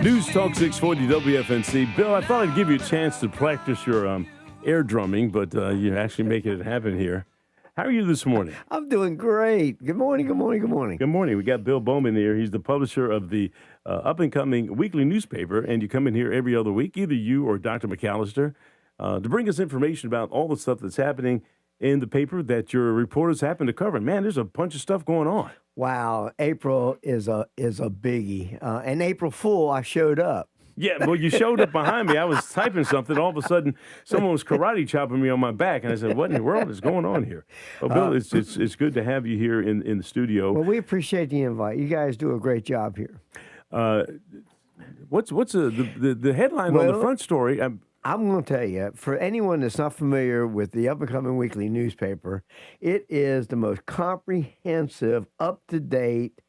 News Talk 640 WFNC. Bill, I thought I'd give you a chance to practice your air drumming, but you're actually making it happen here. How are you this morning? I'm doing great. Good morning, good morning, good morning. Good morning. We got Bill Bowman here. He's the publisher of the up-and-coming weekly newspaper, and you come in here every other week, either you or Dr. McAllister, to bring us information about all the stuff that's happening in the paper that your reporters happen to cover. Man, there's a bunch of stuff going on. Wow, April is a biggie. And April Fool, I showed up. Yeah, well, you showed up behind me. I was typing something. All of a sudden, someone was karate chopping me on my back, and I said, "What in the world is going on here?" Well, Bill, it's good to have you here in the studio. Well, we appreciate the invite. You guys do a great job here. What's the headline on the front story? I'm going to tell you, for anyone that's not familiar with the up-and-coming weekly newspaper, it is the most comprehensive, up-to-date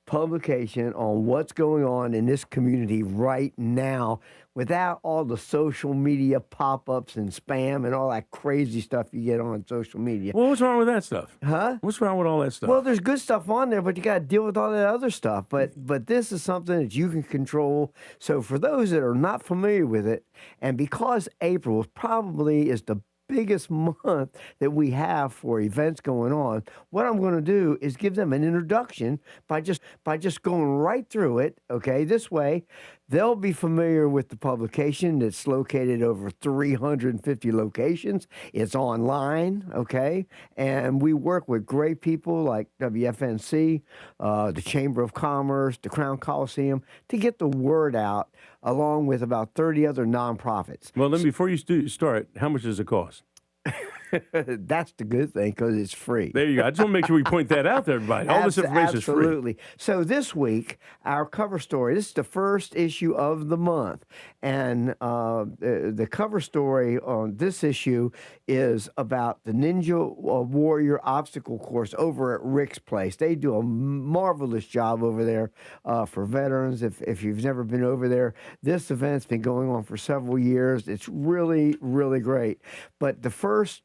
publication on what's going on in this community right now without all the social media pop-ups and spam and all that crazy stuff you get on social media. Well, what's wrong with that stuff? Huh? What's wrong with all that stuff? Well, there's good stuff on there, but you got to deal with all that other stuff. But this is something that you can control. So for those that are not familiar with it, and because April probably is the biggest month that we have for events going on, what I'm going to do is give them an introduction by just going right through it. Okay, this way they'll be familiar with the publication that's located over 350 locations. It's online, okay, and we work with great people like WFNC, the Chamber of Commerce, the Crown Coliseum, to get the word out, along with about 30 other nonprofits. Well, then before you start, how much does it cost? That's the good thing, because it's free. There you go. I just want to make sure we point that out to everybody. All this information is free. Absolutely. So this week, our cover story, this is the first issue of the month. And the cover story on this issue is about the Ninja Warrior Obstacle Course over at Rick's Place. They do a marvelous job over there for veterans. If you've never been over there, this event's been going on for several years. It's really, really great. But the first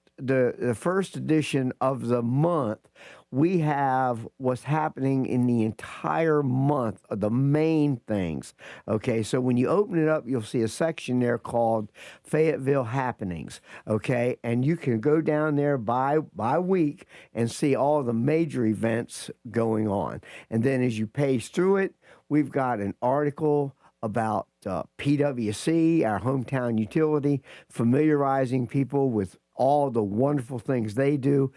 edition of the month, we have what's happening in the entire month of the main things. Okay, so when you open it up, you'll see a section there called Fayetteville Happenings. Okay, and you can go down there by week and see all the major events going on. And then as you page through it, we've got an article about PWC, our hometown utility, familiarizing people with all the wonderful things they do.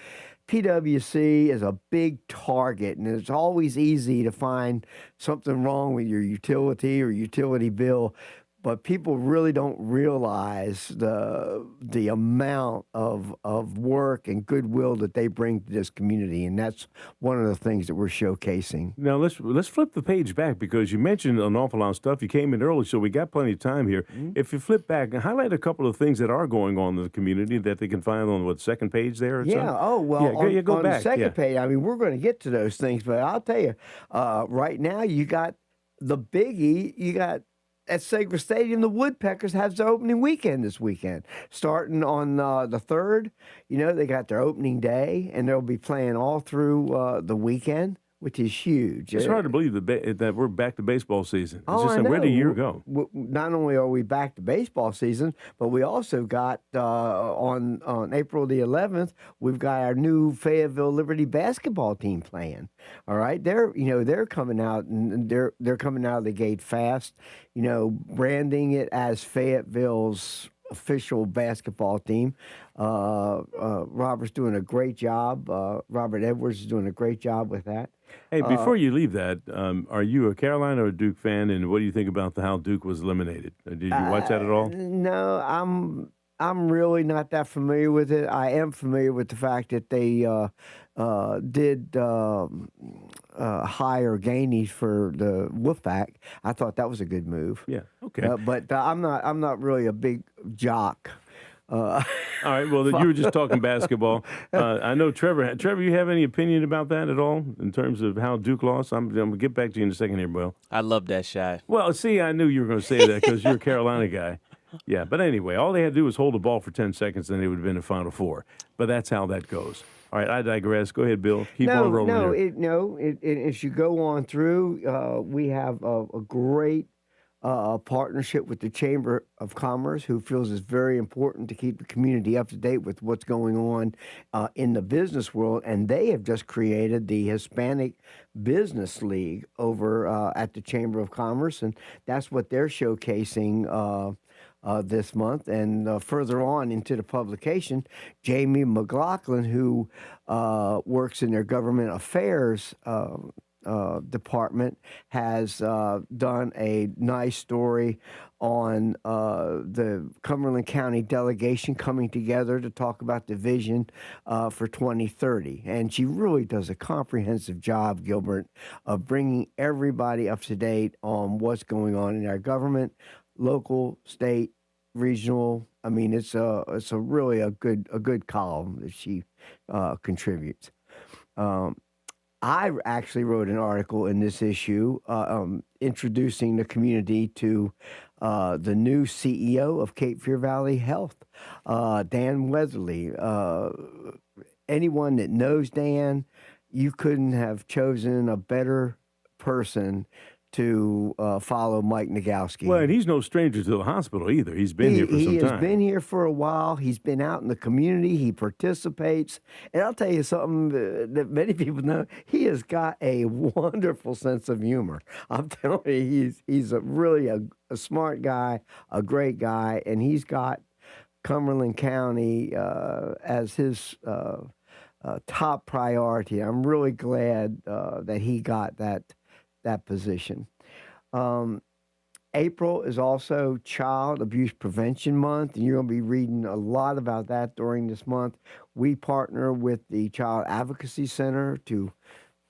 PWC is a big target, and it's always easy to find something wrong with your utility or utility bill, but people really don't realize the amount of work and goodwill that they bring to this community, and that's one of the things that we're showcasing. Now let's flip the page back, because you mentioned an awful lot of stuff. You came in early, so we got plenty of time here. Mm-hmm. If you flip back and highlight a couple of things that are going on in the community that they can find on the second page there. Or yeah. something? Oh well. Go on back. The second page. I mean, we're going to get to those things, but I'll tell you, right now you got the biggie. You got. At Sagra Stadium, the Woodpeckers have their opening weekend this weekend. Starting on the 3rd, they got their opening day, and they'll be playing all through the weekend, which is huge. It's hard to believe that we're back to baseball season. It's just where did a year go? Not only are we back to baseball season, but we also got on April the 11th, we've got our new Fayetteville Liberty basketball team playing. All right, they're coming out, and they're coming out of the gate fast. Branding it as Fayetteville's official basketball team. Robert's doing a great job. Robert Edwards is doing a great job with that. Hey, before you leave that, are you a Carolina or Duke fan, and what do you think about how Duke was eliminated? Did you watch that at all? No, I'm really not that familiar with it. I am familiar with the fact that they did hire Gainey for the Wolfpack. I thought that was a good move. Yeah. Okay. But I'm not really a big jock. All right. Well, you were just talking basketball. I know Trevor. Trevor, you have any opinion about that at all in terms of how Duke lost? I'm going to get back to you in a second here, Bill. I love that shot. Well, see, I knew you were going to say that because you're a Carolina guy. Yeah, but anyway, all they had to do was hold the ball for 10 seconds, and they would have been in Final Four. But that's how that goes. All right, I digress. Go ahead, Bill. Keep on rolling here. As you go on through, we have a great partnership with the Chamber of Commerce, who feels it's very important to keep the community up to date with what's going on in the business world. And they have just created the Hispanic Business League over at the Chamber of Commerce, and that's what they're showcasing. This month, and further on into the publication, Jamie McLaughlin, who works in their government affairs department, has done a nice story on the Cumberland County delegation coming together to talk about the vision for 2030. And she really does a comprehensive job, Gilbert, of bringing everybody up to date on what's going on in our government, local, state, regional. I mean, it's a really a good column that she contributes. I actually wrote an article in this issue introducing the community to the new CEO of Cape Fear Valley Health, Dan Weatherly. Anyone that knows Dan, you couldn't have chosen a better person to follow Mike Nagowski. Well, and he's no stranger to the hospital either. He's been here for some time. He has been here for a while. He's been out in the community. He participates. And I'll tell you something that many people know. He has got a wonderful sense of humor. I'm telling you, he's really a smart guy, a great guy, and he's got Cumberland County as his top priority. I'm really glad that he got that position. April is also Child Abuse Prevention Month, and you're going to be reading a lot about that during this month. We partner with the Child Advocacy Center to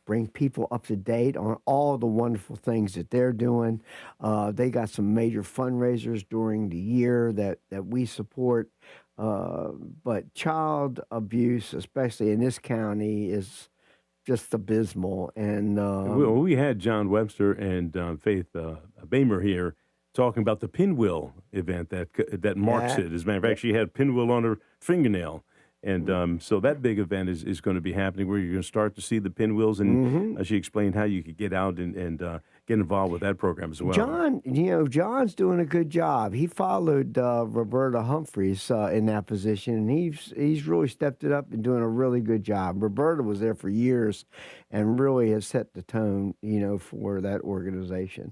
bring people up to date on all the wonderful things that they're doing. They got some major fundraisers during the year that we support. But child abuse, especially in this county, is just abysmal. And we had John Webster and Faith Bamer here talking about the pinwheel event that marks it. As a matter of fact, she had pinwheel on her fingernail. And so that big event is going to be happening where you're going to start to see the pinwheels. And she explained how you could get out and get involved with that program as well. John's doing a good job. He followed Roberta Humphreys in that position, and he's really stepped it up and doing a really good job. Roberta was there for years and really has set the tone, for that organization.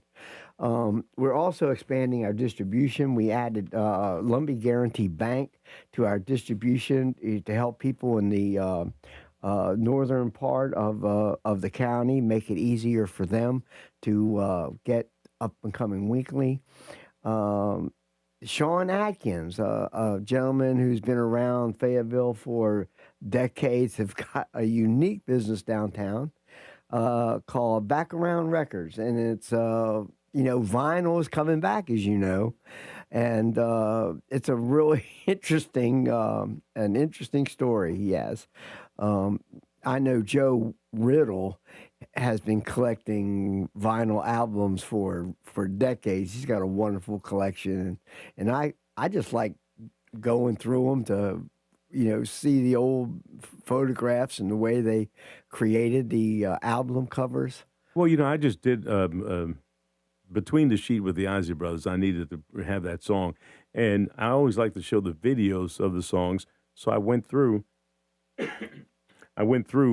We're also expanding our distribution. We added Lumbee Guarantee Bank to our distribution to help people in the northern part of the county, make it easier for them to get up and coming weekly. Sean Atkins, a gentleman who's been around Fayetteville for decades, have got a unique business downtown called Back Around Records, and it's vinyl is coming back, as you know, and it's a really interesting story he has. I know Joe Riddle has been collecting vinyl albums for decades. He's got a wonderful collection, and I just like going through them to see the old photographs and the way they created the album covers. Well, I just did Between the Sheet with the Isley Brothers. I needed to have that song, and I always like to show the videos of the songs. So I went through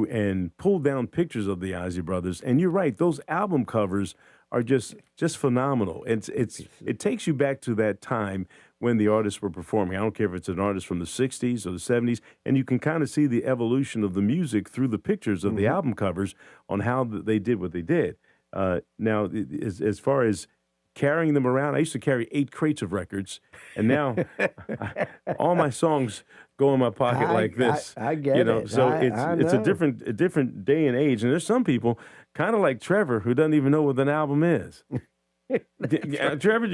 and pulled down pictures of the Isley Brothers. And you're right; those album covers are just phenomenal. It takes you back to that time when the artists were performing. I don't care if it's an artist from the 60s or the 70s, and you can kind of see the evolution of the music through the pictures of the album covers on how they did what they did. Now, as far as carrying them around, I used to carry 8 crates of records, and now all my songs go in my pocket like this. I get it. So I it's a know. different day and age, and there's some people kind of like Trevor who doesn't even know what an album is. Trevor,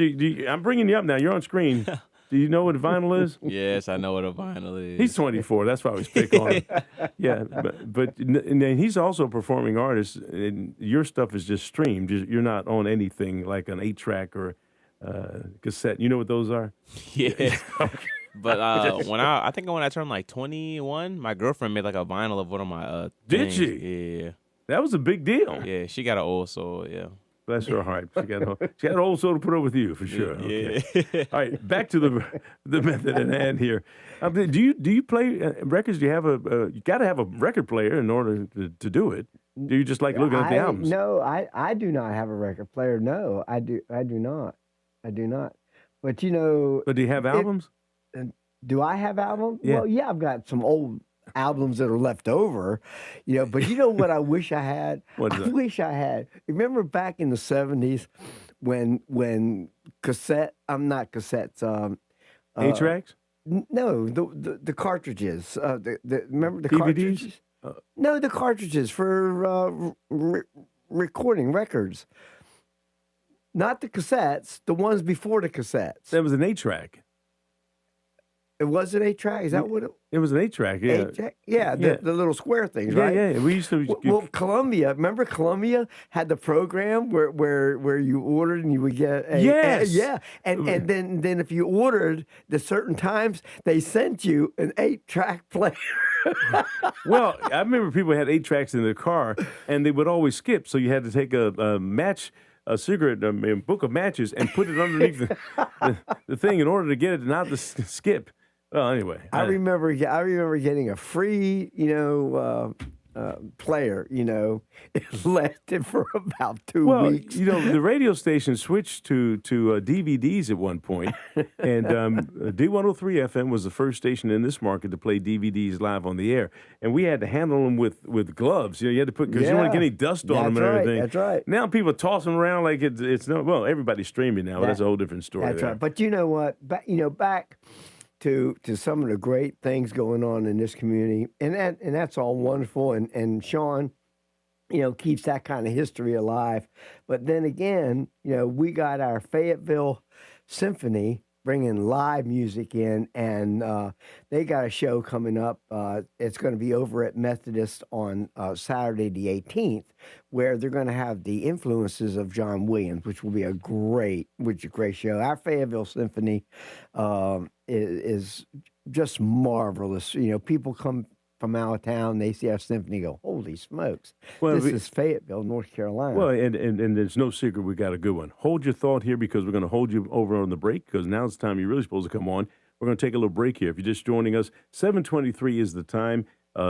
I'm bringing you up now. You're on screen. Do you know what vinyl is? Yes, I know what a vinyl is. He's 24. That's why I always pick on him. Yeah, but and then he's also a performing artist, and your stuff is just streamed. You're not on anything like an 8-track or cassette. You know what those are? Yeah. But when I turned like 21, my girlfriend made like a vinyl of one of my Did things. she? Yeah. That was a big deal. Yeah, she got an old soul, yeah. Bless her heart. She got an old soul to put up with you for sure. Yeah. Okay. All right, back to the method at hand here. Do you play records? Do you have you got to have a record player in order to do it? Do you just like looking at the albums? No, I do not have a record player. No, I do not. I do not. But But do you have albums? Do I have albums? Yeah. Well, yeah, I've got some old albums that are left over, but you know what I wish I had? What is I that? wish I had. Remember back in the 70s when not cassettes, 8-tracks? no, the cartridges. Remember the DVDs? cartridges? No, the cartridges for recording records. Not the cassettes, the ones before the cassettes. That was an 8-track. It was an 8-track? Is that what It was an 8-track, yeah. 8-track? Yeah, Yeah. the little square things, Yeah, right? yeah. We used to. Well, Columbia, remember Columbia had the program where you ordered and you would get a Yes. yeah, and then if you ordered the certain times, they sent you an 8-track player. Well, I remember people had 8-tracks in their car, and they would always skip. So you had to take a match, a cigarette, a book of matches, and put it underneath the thing in order to get it not to skip. Well, anyway, I remember getting a free, player. It lasted for about 2 weeks. The radio station switched to DVDs at one point, and D103 FM was the first station in this market to play DVDs live on the air, and we had to handle them with gloves. You had to put because you don't want to get any dust on them and everything. That's right. Now people toss them around like it's no. Well, everybody's streaming now. That's a whole different story. That's there. right. But you know what? Back to some of the great things going on in this community, and that's all wonderful. And Sean, keeps that kind of history alive. But then again, we got our Fayetteville Symphony bringing live music in, and they got a show coming up. It's going to be over at Methodist on Saturday the 18th, where they're going to have the influences of John Williams, which will be a great show. Our Fayetteville Symphony is just marvelous. People come from out of town, they see our symphony, go, holy smokes! Well, this is Fayetteville, North Carolina. Well, and there's no secret we got a good one. Hold your thought here because we're going to hold you over on the break because now's the time you're really supposed to come on. We're going to take a little break here. If you're just joining us, 7:23 is the time.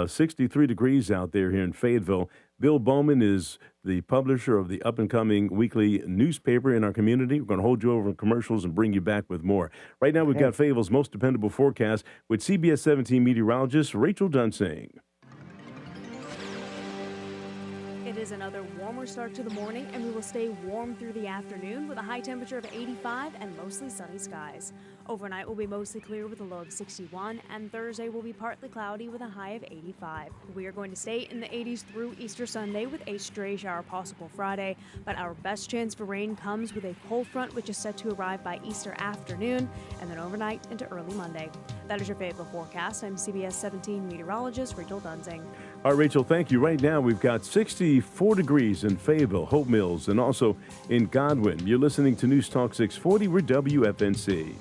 63 degrees out there here in Fayetteville. Bill Bowman is the publisher of the up-and-coming weekly newspaper in our community. We're going to hold you over in commercials and bring you back with more. Right now, we've got Fayetteville's most dependable forecast with CBS 17 meteorologist Rachel Dunsing. It is another warmer start to the morning, and we will stay warm through the afternoon with a high temperature of 85 and mostly sunny skies. Overnight will be mostly clear with a low of 61, and Thursday will be partly cloudy with a high of 85. We are going to stay in the 80s through Easter Sunday with a stray shower possible Friday, but our best chance for rain comes with a cold front which is set to arrive by Easter afternoon and then overnight into early Monday. That is your Fayetteville forecast. I'm CBS 17 meteorologist Rachel Dunsing. All right, Rachel, thank you. Right now, we've got 64 degrees in Fayetteville, Hope Mills, and also in Godwin. You're listening to News Talk 640. We're WFNC.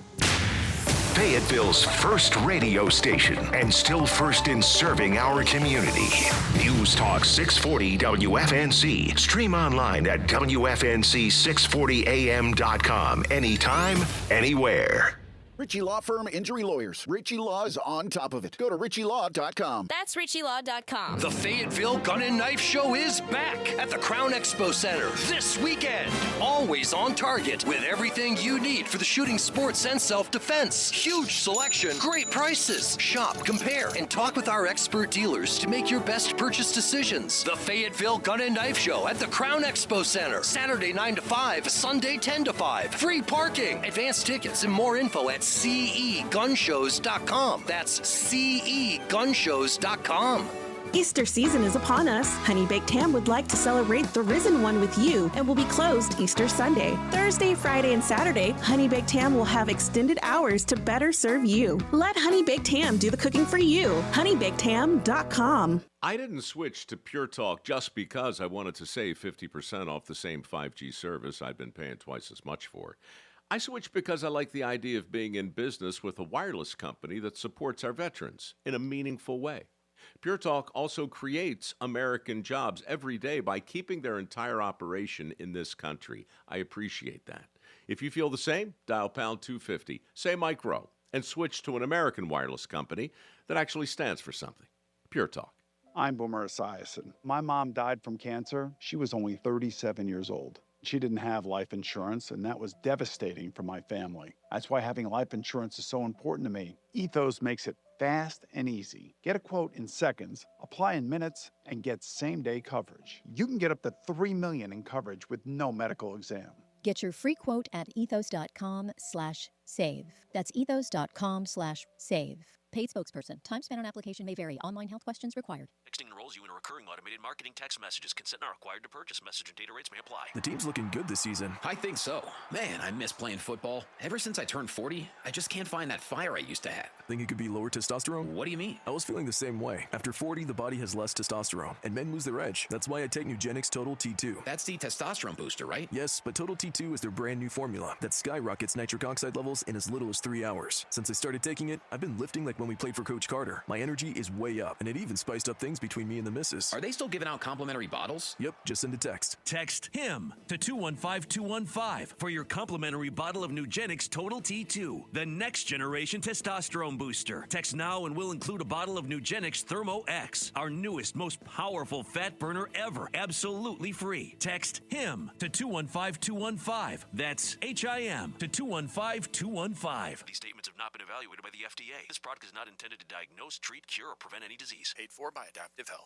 Fayetteville's first radio station and still first in serving our community. News Talk 640 WFNC. Stream online at WFNC640am.com. Anytime, anywhere. Ritchie Law Firm Injury Lawyers. Ritchie Law is on top of it. Go to ritchielaw.com. That's ritchielaw.com. The Fayetteville Gun and Knife Show is back at the Crown Expo Center this weekend. Always on target with everything you need for the shooting sports and self-defense. Huge selection, great prices. Shop, compare, and talk with our expert dealers to make your best purchase decisions. The Fayetteville Gun and Knife Show at the Crown Expo Center. Saturday 9 to 5, Sunday 10 to 5. Free parking. Advance tickets and more info at cegunshows.com. That's cegunshows.com. Easter season is upon us. Honey Baked Ham would like to celebrate the Risen One with you and will be closed Easter Sunday. Thursday, Friday, and Saturday, Honey Baked Ham will have extended hours to better serve you. Let Honey Baked Ham do the cooking for you. honeybakedham.com. I didn't switch to Pure Talk just because I wanted to save 50% off the same 5G service I'd been paying twice as much for. I switched because I like the idea of being in business with a wireless company that supports our veterans in a meaningful way. Pure Talk also creates American jobs every day by keeping their entire operation in this country. I appreciate that. If you feel the same, dial pound 250, say micro, and switch to an American wireless company that actually stands for something. Pure Talk. I'm Boomer Esiason. My mom died from cancer. She was only 37 years old. She didn't have life insurance, and that was devastating for my family. That's why having life insurance is so important to me. Ethos makes it fast and easy. Get a quote in seconds, apply in minutes, and get same-day coverage. You can get up to $3 million in coverage with no medical exam. Get your free quote at ethos.com/save. That's ethos.com/save. Paid spokesperson. Time spent on application may vary. Online health questions required. Texting enrolls you in a recurring automated marketing text messages. Consent not required to purchase. Message and data rates may apply. The team's looking good this season. I think so. Man, I miss playing football. Ever since I turned 40, I just can't find that fire I used to have. Think it could be lower testosterone? What do you mean? I was feeling the same way. After 40, the body has less testosterone, and men lose their edge. That's why I take Nugenix Total T2. That's the testosterone booster, right? Yes, but Total T2 is their brand new formula that skyrockets nitric oxide levels in as little as 3 hours. Since I started taking it, I've been lifting like when we played for Coach Carter. My energy is way up, and it even spiced up things between me and the missus. Are they still giving out complimentary bottles? Yep, just send a text. Text HIM to 215-215 for your complimentary bottle of Nugenix Total T2, the next generation testosterone booster. Text now and we'll include a bottle of Nugenix Thermo X, our newest, most powerful fat burner ever, absolutely free. Text HIM to 215-215. That's HIM to 215-215. These statements have not been evaluated by the FDA. This product is not intended to diagnose, treat, cure, or prevent any disease. Paid for by Adaptive Health.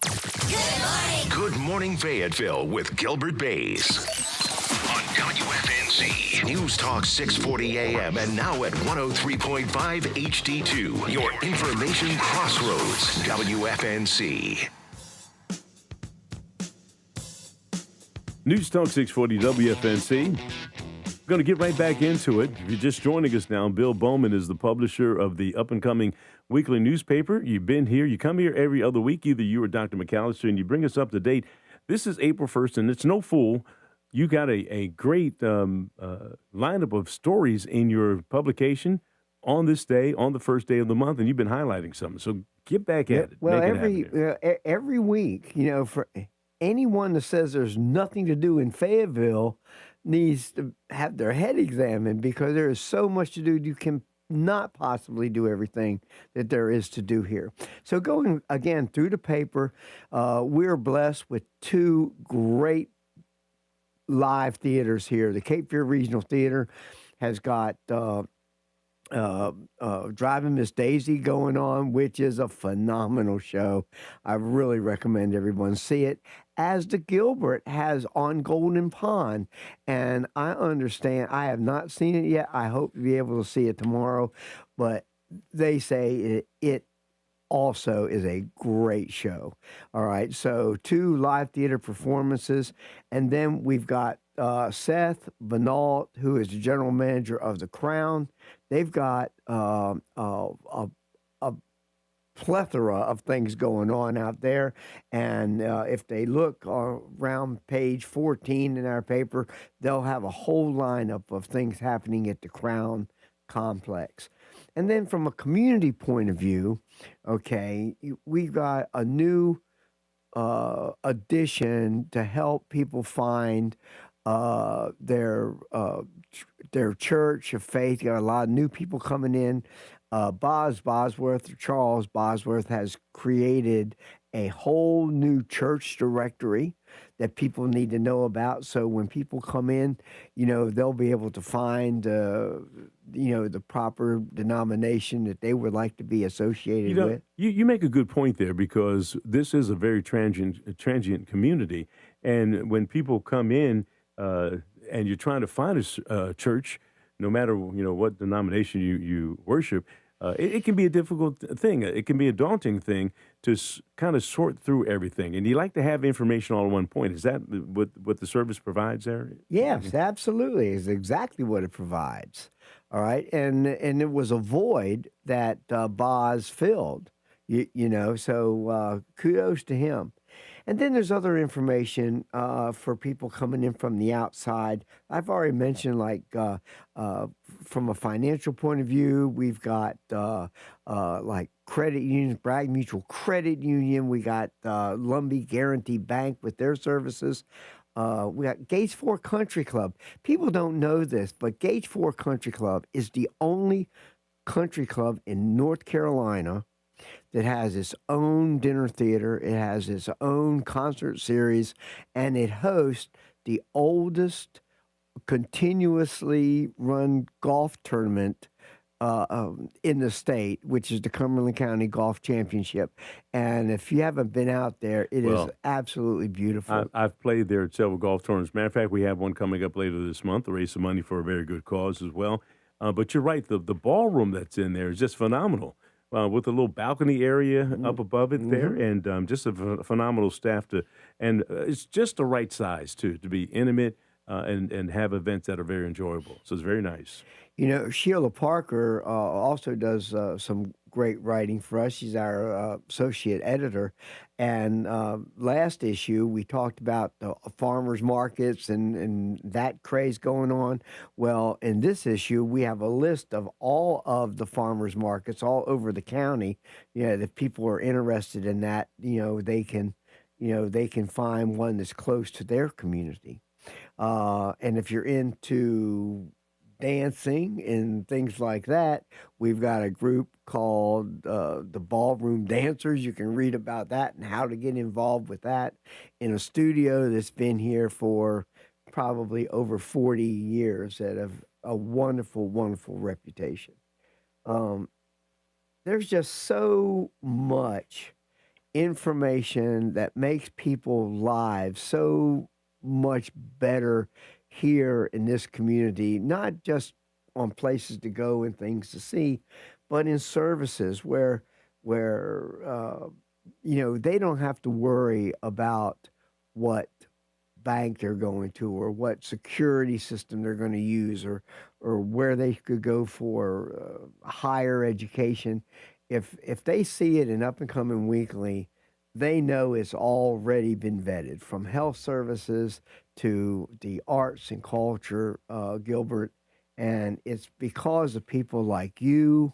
Good morning, Fayetteville with Gilbert Bays. On WFNZ, News Talk 640 AM and now at 103.5 HD2. Your information crossroads, WFNZ. News Talk 640 WFNC. Going to get right back into it. If you're just joining us now, Bill Bowman is the publisher of the up-and-coming weekly newspaper. You've been here. You come here every other week, either you or Dr. McAllister, and you bring us up to date. This is April 1st, and it's no fool. You got a great lineup of stories in your publication on this day, on the first day of the month, and you've been highlighting something. So get back at it. Well, Make it happen. every week, for anyone that says there's nothing to do in Fayetteville needs to have their head examined, because there is so much to do. You can not possibly do everything that there is to do here. So going again through the paper, we're blessed with two great live theaters here. The Cape Fear Regional Theater has got Driving Miss Daisy going on, which is a phenomenal show. I really recommend everyone see it, as the Gilbert has on Golden Pond. And I understand, I have not seen it yet. I hope to be able to see it tomorrow, but they say it also is a great show. All right, so two live theater performances, and then we've got Seth Bernal, who is the general manager of the Crown. They've got a plethora of things going on out there, and if they look around page 14 in our paper, they'll have a whole lineup of things happening at the Crown complex. And then from a community point of view, okay, we've got a new addition to help people find their church of faith. Got a lot of new people coming in. Charles Bosworth has created a whole new church directory that people need to know about. So when people come in, they'll be able to find, the proper denomination that they would like to be associated with. You make a good point there, because this is a very transient community. And when people come in and you're trying to find a church, no matter what denomination you worship, it can be a difficult thing. It can be a daunting thing to kind of sort through everything. And you like to have information all at one point. Is that what the service provides there? Yes, absolutely. It's exactly what it provides. All right, and it was a void that Boz filled. So kudos to him. And then there's other information for people coming in from the outside. I've already mentioned, like, from a financial point of view, we've got like credit unions, Bragg Mutual Credit Union. We got Lumbee Guarantee Bank with their services. We got Gates Fork Country Club. People don't know this, but Gates Fork Country Club is the only country club in North Carolina that has its own dinner theater. It has its own concert series, and it hosts the oldest continuously run golf tournament in the state, which is the Cumberland County Golf Championship. And if you haven't been out there, it is absolutely beautiful. I've played there at several golf tournaments. Matter of fact, we have one coming up later this month to raise some money for a very good cause as well. But you're right, the ballroom that's in there is just phenomenal. With a little balcony area up above it there, and just a phenomenal staff and it's just the right size too, to be intimate and have events that are very enjoyable. So it's very nice. You know, Sheila Parker also does some great writing for us. She's our associate editor. And last issue, we talked about the farmers markets and that craze going on. Well, in this issue, we have a list of all of the farmers markets all over the county. You know, if people are interested in that, they can find one that's close to their community. And if you're into dancing and things like that, we've got a group called the Ballroom Dancers. You can read about that and how to get involved with that in a studio that's been here for probably over 40 years that have a wonderful, wonderful reputation. There's just so much information that makes people's lives so much better here in this community, not just on places to go and things to see, but in services where they don't have to worry about what bank they're going to or what security system they're going to use or where they could go for higher education. If they see it in Up and Coming Weekly, they know it's already been vetted, from health services to the arts and culture, Gilbert. And it's because of people like you,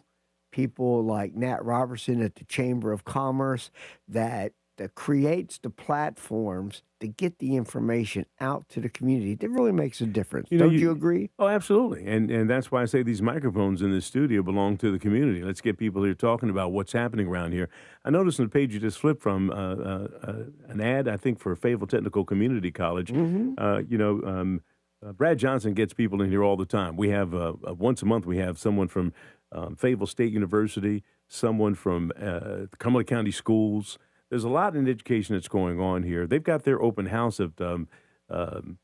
people like Nat Robertson at the Chamber of Commerce, that creates the platforms to get the information out to the community. That really makes a difference. Don't you agree? Oh, absolutely. And that's why I say these microphones in this studio belong to the community. Let's get people here talking about what's happening around here. I noticed on the page you just flipped from an ad, I think, for Fayetteville Technical Community College. Brad Johnson gets people in here all the time. We have, once a month, we have someone from Fayetteville State University, someone from Cumberland County Schools. There's a lot in education that's going on here. They've got their open house at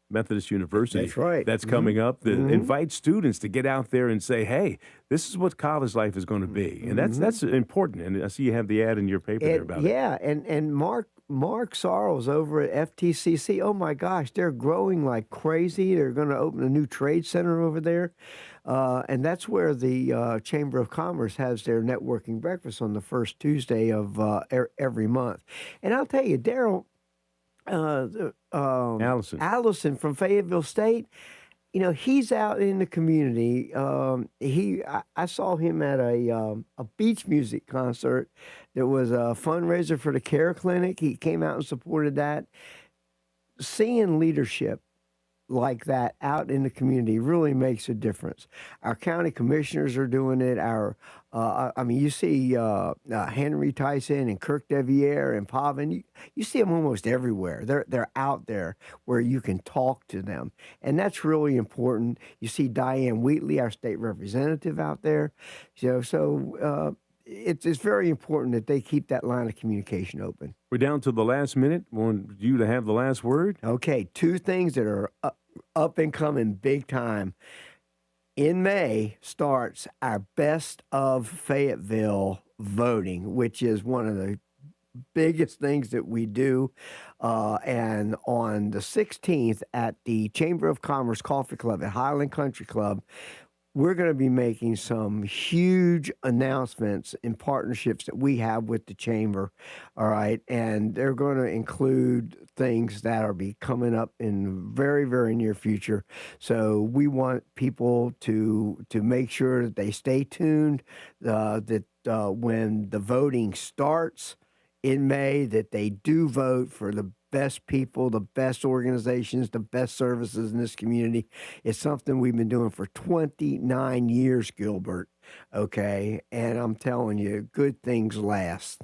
Methodist University. That's right. That's coming up. That invite students to get out there and say, hey, this is what college life is going to be. And that's important. And I see you have the ad in your paper there about it. Yeah, and Mark Sarles over at FTCC, oh my gosh, they're growing like crazy. They're going to open a new trade center over there. And that's where the Chamber of Commerce has their networking breakfast on the first Tuesday of every month. And I'll tell you, Daryl, Allison from Fayetteville State, he's out in the community. I saw him at a beach music concert that was a fundraiser for the Care Clinic. He came out and supported that. Seeing leadership like that out in the community really makes a difference. Our county commissioners are doing it. You see Henry Tyson and Kirk Deviere and Pavin. You see them almost everywhere. They're out there where you can talk to them, and that's really important. You see Diane Wheatley, our state representative, out there. It's very important that they keep that line of communication open. We're down to the last minute. Want you to have the last word? Okay, two things that are up and coming big time. In May starts our Best of Fayetteville voting, which is one of the biggest things that we do. And on the 16th at the Chamber of Commerce Coffee Club at Highland Country Club, we're going to be making some huge announcements in partnerships that we have with the chamber. All right. And they're going to include things that are be coming up in very, very near future. So we want people to make sure that they stay tuned, that when the voting starts in May, that they do vote for the best people, the best organizations, the best services in this community. It's something we've been doing for 29 years, Gilbert. Okay. And I'm telling you, good things last.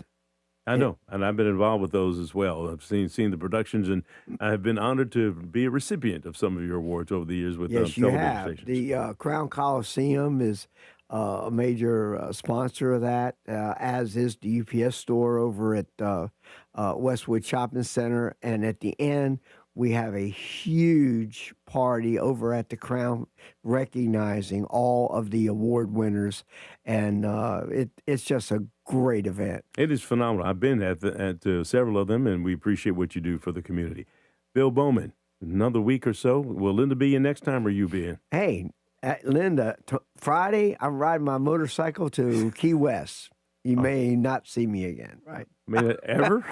I know, and I've been involved with those as well. I've seen the productions, and I have been honored to be a recipient of some of your awards over the years with Yes, you television have. stations. The Crown Coliseum is a major sponsor of that, as is the UPS store over at Westwood Shopping Center. And at the end, we have a huge party over at the Crown recognizing all of the award winners. And it's just a great event. It is phenomenal. I've been at several of them, and we appreciate what you do for the community. Bill Bowman, another week or so. Will Linda be in next time, or you be in? Hey, Linda, Friday, I'm riding my motorcycle to Key West. You may not see me again, right? I mean, ever?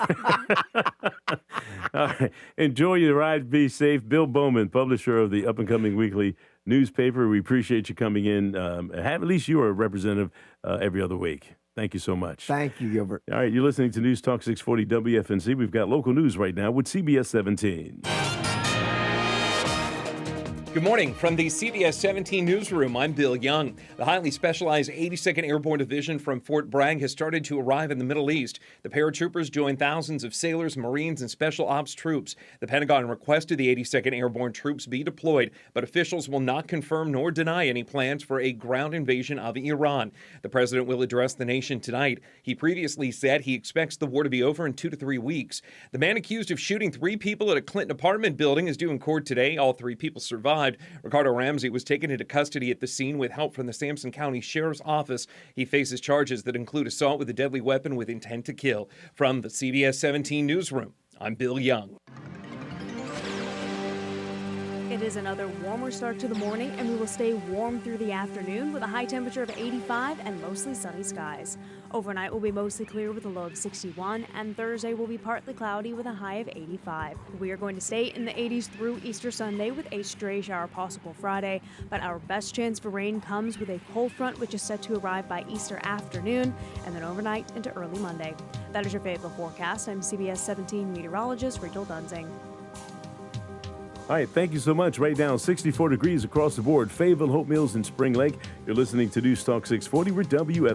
All right. Enjoy your ride. Be safe. Bill Bowman, publisher of the up-and-coming weekly newspaper. We appreciate you coming in. At least you are a representative every other week. Thank you so much. Thank you, Gilbert. All right, you're listening to News Talk 640 WFNZ. We've got local news right now with CBS 17. Good morning. From the CBS 17 newsroom, I'm Bill Young. The highly specialized 82nd Airborne Division from Fort Bragg has started to arrive in the Middle East. The paratroopers join thousands of sailors, Marines, and Special Ops troops. The Pentagon requested the 82nd Airborne troops be deployed, but officials will not confirm nor deny any plans for a ground invasion of Iran. The president will address the nation tonight. He previously said he expects the war to be over in 2 to 3 weeks. The man accused of shooting 3 people at a Clinton apartment building is due in court today. All 3 people survived. Ricardo Ramsey was taken into custody at the scene with help from the Sampson County Sheriff's Office. He faces charges that include assault with a deadly weapon with intent to kill. From the CBS 17 newsroom, I'm Bill Young. It is another warmer start to the morning, and we will stay warm through the afternoon with a high temperature of 85 and mostly sunny skies. Overnight will be mostly clear with a low of 61, and Thursday will be partly cloudy with a high of 85. We are going to stay in the 80s through Easter Sunday with a stray shower possible Friday, but our best chance for rain comes with a cold front which is set to arrive by Easter afternoon and then overnight into early Monday. That is your Fayetteville forecast. I'm CBS 17 meteorologist Rachel Dunsing. All right, thank you so much. Right now, 64 degrees across the board. Fayetteville, Hope Mills, and Spring Lake. You're listening to News Talk 640 with WF.